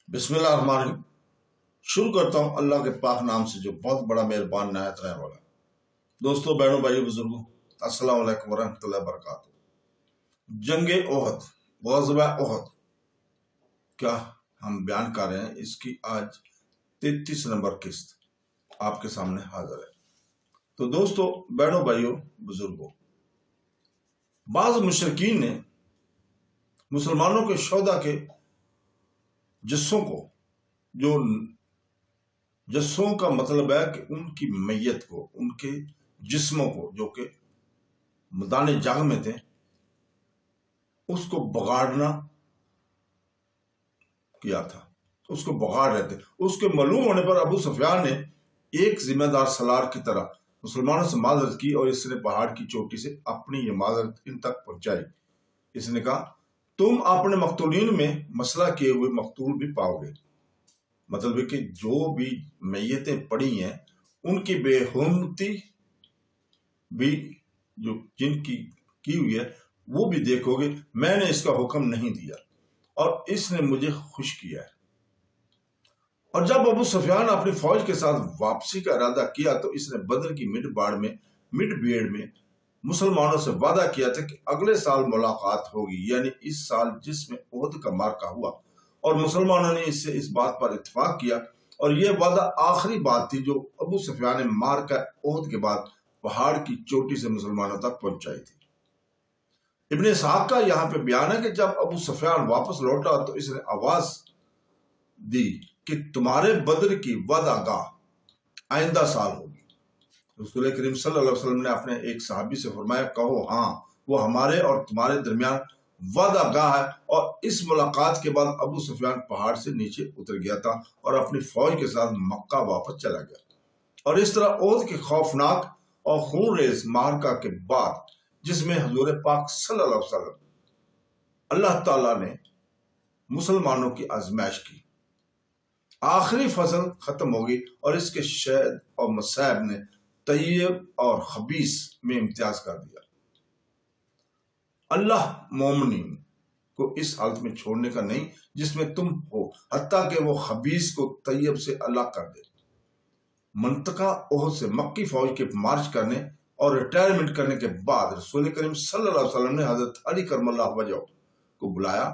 बिस्मिल्लाह रहमान रहीम। शुरू करता हूँ अल्लाह के पाक नाम से जो बहुत बड़ा मेहरबान नायत रहने वाला। दोस्तों, बहनों, भाइयों, बुजुर्गों, अस्सलाम वालेकुम वरहमतुल्लाहि वबरकातुहू। जंगे ओहद, ग़ज़वा ओहद क्या हम बयान कर रहे हैं, इसकी आज 33 नंबर किस्त आपके सामने हाजिर है। तो दोस्तों, बहनों, भाइयों, बुजुर्गों, बाज़ मुशरिकीन ने मुसलमानों के शोहदा के जस्सों को, जो जस्सों का मतलब है कि उनकी मैयत को, उनके जिस्मों को जो कि मैदान जंग में थे, उसको बगाड़ना किया था, उसको बगाड़ रहे थे। उसके मालूम होने पर अबू सुफियान ने एक जिम्मेदार सलार की तरह मुसलमानों से माजरत की और इसने पहाड़ की चोटी से अपनी ये माजरत इन तक पहुंचाई। इसने कहा, तुम अपने मकतूलीन में मसला किए हुए मकतूल भी पाओगे। मतलब है कि जो भी मैयतें पड़ी हैं उनकी बेहुरमती भी जो जिनकी की हुई है वो भी देखोगे। मैंने इसका हुक्म नहीं दिया और इसने मुझे खुश किया है। और जब अबू सुफियान अपनी फौज के साथ वापसी का इरादा किया तो इसने बदर की मिड बेड़ में मुसलमानों से वादा किया था कि अगले साल मुलाकात होगी, यानी इस साल जिसमें ओहद का मार्का हुआ। और मुसलमानों ने इससे इस बात पर इत्तेफाक किया और यह वादा आखिरी बात थी जो अबू सुफियान ने मार्का ओहद के बाद पहाड़ की चोटी से मुसलमानों तक पहुंचाई थी। इब्न इसहाक का यहाँ पे बयान है कि जब अबू सुफियान वापस लौटा तो इसने आवाज दी कि तुम्हारे बदर की वादागाह आइंदा साल होगी। रसूल करीम सल्लल्लाहु अलैहि वसल्लम ने अपने एक सहाबी से फरमाया, कहो हाँ, वो हमारे और तुम्हारे दरमियान वादागाह है। और इस मुलाकात के बाद अबू सुफियान पहाड़ से नीचे उतर गया था और अपनी फौज के साथ मक्का वापस चला गया। और इस तरह ओहद के खौफनाक और खूनरेज मार्का के बाद, जिसमें हुजूर पाक सल्लल्लाहु अलैहि वसल्लम अल्लाह ताला ने मुसलमानों की आजमाइश की, आखिरी फसल खत्म होगी और इसके शहद और मसाइब ने तय्यब और खबीस में इम्तियाज कर दिया। अल्लाह मोमिन को इस हालत में छोड़ने का नहीं जिसमें तुम हो, हत्ता कि वो खबीस को तय्यब से अलग कर दे। मंतका ओहद से मक्की फौज के मार्च करने और रिटायरमेंट करने के बाद रसूल करीम सल्लल्लाहु अलैहि वसल्लम ने हजरत अली करमल्लाहु वजहू को बुलाया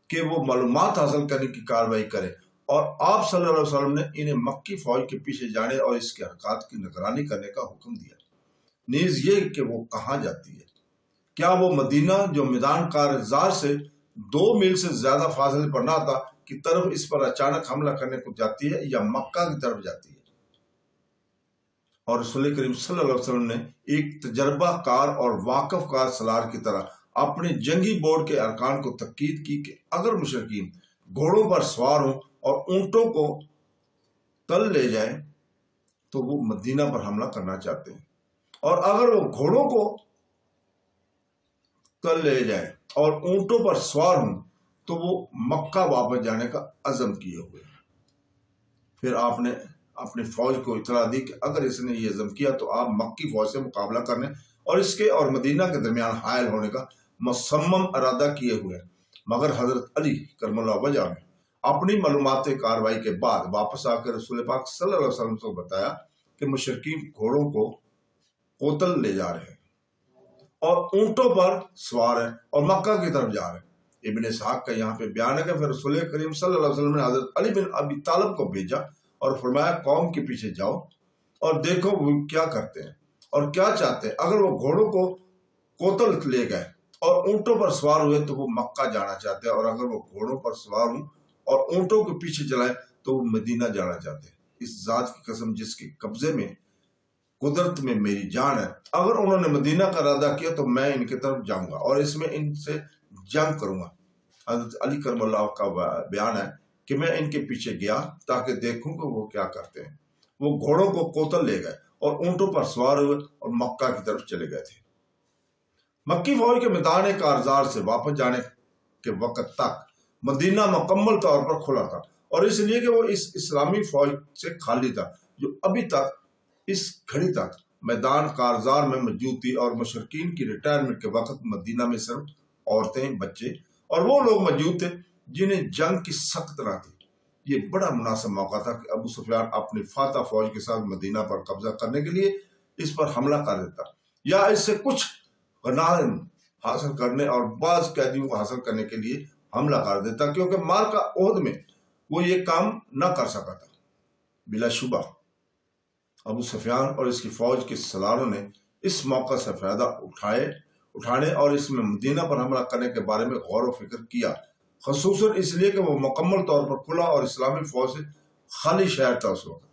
कि वो मालूमात हासिल करने की कार्रवाई करें। और आप सल्लल्लाहु अलैहि वसल्लम ने इन्हें मक्की फौज के पीछे जाने और इसके हरकत की निगरानी करने का हुक्म दिया। नीज ये कि वो कहाँ जाती है, क्या वो मदीना जो मैदान कारजार से 2 मील से ज्यादा फासले पर ना था की तरफ इस पर अचानक हमला करने को जाती है या मक्का की तरफ जाती है। और रसूल करीम सल्लल्लाहु अलैहि वसल्लम ने एक तजर्बाकार और वाकफकार सलार की तरह अपने जंगी बोर्ड के अरकान को तकीद की कि अगर मुशरिकीन घोड़ों पर सवार हों और ऊंटों को तल ले जाएं तो वो मदीना पर हमला करना चाहते हैं, और अगर वो घोड़ों को तल ले जाएं और ऊंटों पर सवार हों तो वो मक्का वापस जाने का अज़म किए हुए। फिर आपने अपनी फौज को इतला दी कि अगर इसने ये अज़म किया तो आप मक्की फौज से मुकाबला करने और इसके और मदीना के दरमियान हायल होने का मुसम्मम इरादा किए हुए। मगर हजरत अली करमल्लाहु वजह ने अपनी मालूमाती कार्रवाई के बाद वापस आकर रसूल पाक सल्लल्लाहु अलैहि वसल्लम को बताया कि मुशरिकीन घोड़ों को कोतल ले जा रहे हैं और ऊंटों पर सवार हैं और मक्का की तरफ जा रहे हैं। इब्न इसहाक का यहाँ पे बयान है कि फिर रसूल करीम सल्लल्लाहु अलैहि वसल्लम ने हजरत अली बिन अबी तालिब को भेजा और फरमाया, कौम के पीछे जाओ और देखो वो क्या करते हैं और क्या चाहते हैं। अगर वो घोड़ों को कोतल ले गए और ऊंटों पर सवार हुए तो वो मक्का जाना चाहते हैं, और अगर वो घोड़ों पर सवार हों और ऊंटों के पीछे चलाए तो वो मदीना जाना चाहते हैं। इस जात की कसम जिसके कब्जे में कुदरत में मेरी जान है, अगर उन्होंने मदीना का इरादा किया तो मैं इनकी तरफ जाऊंगा और इसमें इनसे जंग करूंगा। हजरत अली करमल्लाहु का बयान है कि मैं इनके पीछे गया ताकि देखूं कि वो क्या करते हैं। वो घोड़ों को कोतल ले गए और ऊंटों पर सवार हुए और मक्का की तरफ चले गए थे। मक्की फौज के मैदान कारजार से वापस जाने के वक्त तक मदीना मुकम्मल तौर पर खुला था, और इसलिए कि वो इस इस्लामी फौज से खाली था जो अभी तक इस घड़ी तक मैदान कारजार में मौजूद थी। और मुशरिकीन की रिटायरमेंट के वक्त मदीना में सिर्फ औरतें, बच्चे और वो लोग मौजूद थे जिन्हें जंग की सख्त तरह थी, یہ بڑا مناسب موقع تھا کہ ابو سفیان اپنی فاتح فوج کے ساتھ مدینہ پر قبضہ کرنے کے لیے اس پر حملہ کر دیتا یا اس سے کچھ غنائم حاصل کرنے اور بعض قیدیوں کو حاصل کرنے کے لیے حملہ کر دیتا، کیونکہ معرکہ احد میں وہ یہ کام نہ کر سکا تھا۔ بلا شبہ ابو سفیان اور اس کی فوج کے سالاروں نے اس موقع سے فائدہ اٹھانے اور اس میں مدینہ پر حملہ کرنے کے بارے میں غور و فکر کیا، خصوصاً اس لیے کہ وہ مکمل طور پر کھلا اور اسلامی فوج سے خالی شہر تھا اس وقت۔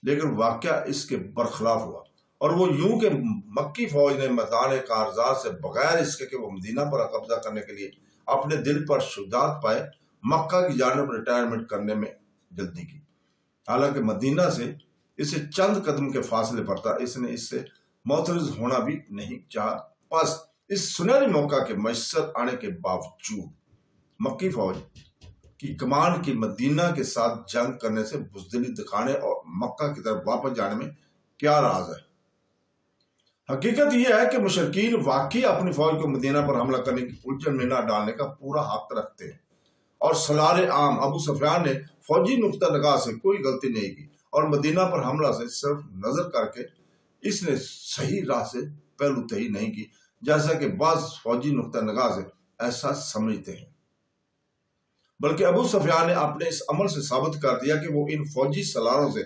لیکن واقعہ اس کے برخلاف ہوا، اور وہ یوں کہ مکی فوج نے میدان کارزار سے بغیر اس کے کہ وہ مدینہ پر قبضہ کرنے کے لیے اپنے دل پر شجاعت پائے، مکہ کی جانب ریٹائرمنٹ کرنے میں جلدی کی۔ حالانکہ مدینہ سے اسے چند قدم کے فاصلے پر تھا، اس نے اس سے معترض ہونا بھی نہیں چاہا۔ پس اس سنہری موقع کے میسر آنے کے باوجود مکی فوج کی کمان کی مدینہ کے ساتھ جنگ کرنے سے بزدلی دکھانے اور مکہ کی طرف واپس جانے میں کیا راز ہے؟ حقیقت یہ ہے کہ مشرکین واقعی اپنی فوج کو مدینہ پر حملہ کرنے کی الجھن میں نہ ڈالنے کا پورا حق رکھتے ہیں، اور سالار عام ابو سفیان نے فوجی نقطہ نگاہ سے کوئی غلطی نہیں کی، اور مدینہ پر حملہ سے صرف نظر کر کے اس نے صحیح راہ سے پہلو تہی نہیں کی، جیسا کہ بعض فوجی نقطہ نگاہ سے ایسا سمجھتے ہیں۔ بلکہ ابو سفیان نے اپنے اس عمل سے ثابت کر دیا کہ وہ ان فوجی سالاروں سے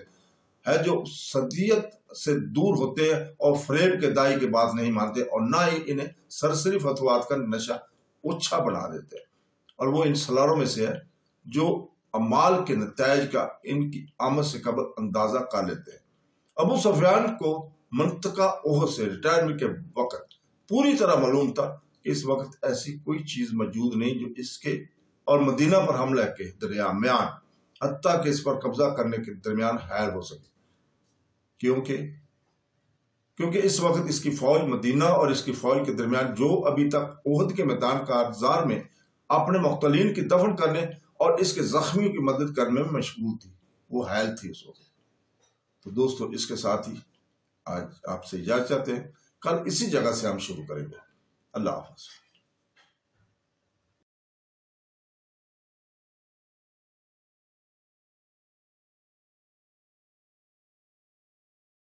ہے جو صدیت سے دور ہوتے ہیں اور فریب کے دائی کی بات نہیں مانتے، اور نہ ہی انہیں سرسری فتوات کا نشہ اچھا بنا دیتے ہیں، اور وہ ان سالاروں میں سے ہے جو اعمال کے نتائج کا ان کی آمد سے قبل اندازہ کر لیتے ہیں۔ ابو سفیان کو منطقہ احد سے ریٹائرمنٹ کے وقت پوری طرح معلوم تھا کہ اس وقت ایسی کوئی چیز موجود نہیں جو اس کے اور مدینہ پر حملہ کے درمیان، حتیٰ کہ اس پر قبضہ کرنے کے درمیان حائل ہو سکے، کیونکہ اس وقت اس کی فوج مدینہ اور اس کی فوج کے درمیان جو ابھی تک احد کے میدان کارزار میں اپنے مقتولین کی دفن کرنے اور اس کے زخمیوں کی مدد کرنے میں مشغول تھی، وہ حائل تھی اس وقت۔ تو دوستو، اس کے ساتھ ہی آج آپ سے اجازت چاہتے ہیں، کل اسی جگہ سے ہم شروع کریں گے۔ اللہ حافظ۔